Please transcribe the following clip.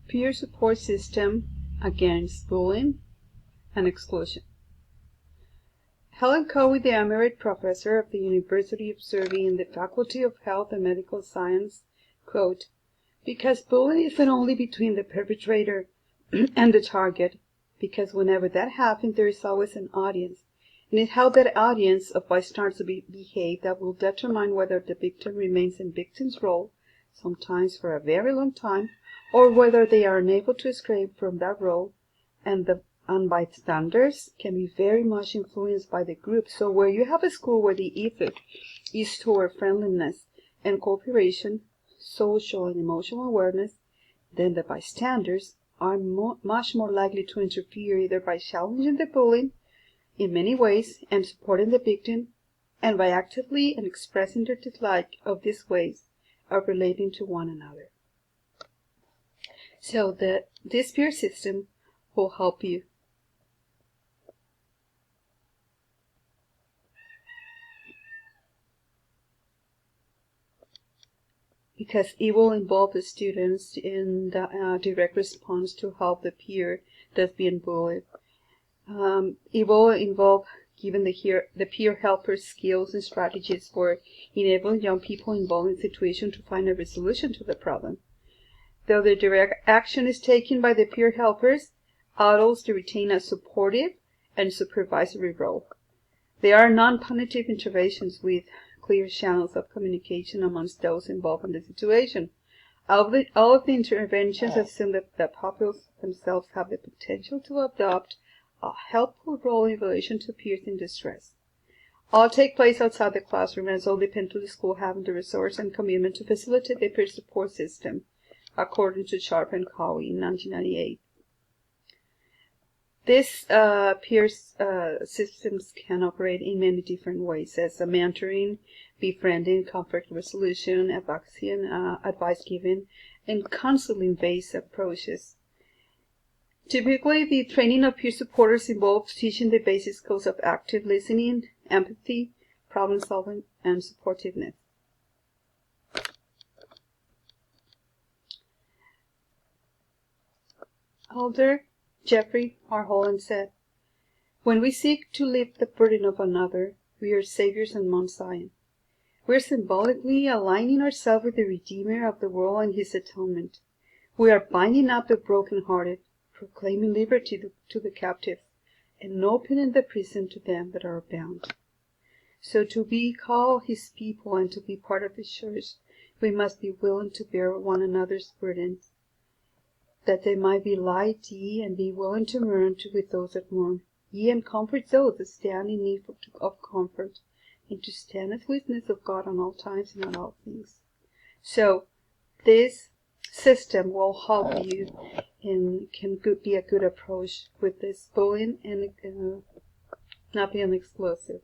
Peer support system against bullying and exclusion. Helen Covey, the Emerite Professor of the University of Surrey in the Faculty of Health and Medical Science, quote, "Because bullying isn't only between the perpetrator and the target, because whenever that happens, there is always an audience. And it's how that audience of bystanders behave that will determine whether the victim remains in victim's role, sometimes for a very long time, or whether they are unable to escape from that role, and the bystanders can be very much influenced by the group. So where you have a school where the ethic is toward friendliness and cooperation, social and emotional awareness, then the bystanders are much more likely to interfere either by challenging the bullying in many ways and supporting the victim, and by actively and expressing their dislike of these ways of relating to one another." So this peer system will help you. Because it will involve the students in the direct response to help the peer that's being bullied. It will involve giving the peer helpers skills and strategies for enabling young people involved in situations to find a resolution to the problem. Though the direct action is taken by the peer helpers, adults retain a supportive and supervisory role. They are non-punitive interventions with clear channels of communication amongst those involved in the situation. All of the interventions assume that the pupils themselves have the potential to adopt a helpful role in relation to peers in distress. All take place outside the classroom, and all depend on the school having the resource and commitment to facilitate the peer support system, according to Sharp and Cowey in 1998. These peer systems can operate in many different ways, as a mentoring, befriending, conflict resolution, advocacy, and advice giving, and counseling-based approaches. Typically, the training of peer supporters involves teaching the basic skills of active listening, empathy, problem solving, and supportiveness. Elder Jeffrey R. Holland said, "When we seek to lift the burden of another, we are saviors on Mount Zion. We are symbolically aligning ourselves with the Redeemer of the world and his atonement. We are binding up the brokenhearted, proclaiming liberty to the captives, and opening the prison to them that are bound." So to be called his people and to be part of the church, we must be willing to bear one another's burdens, that they might be light, ye, and be willing to mourn with those that mourn, ye, and comfort those that stand in need of comfort, and to stand as witness of God on all times and on all things. So this system will help you and can be a good approach with this bullying and not being explosive.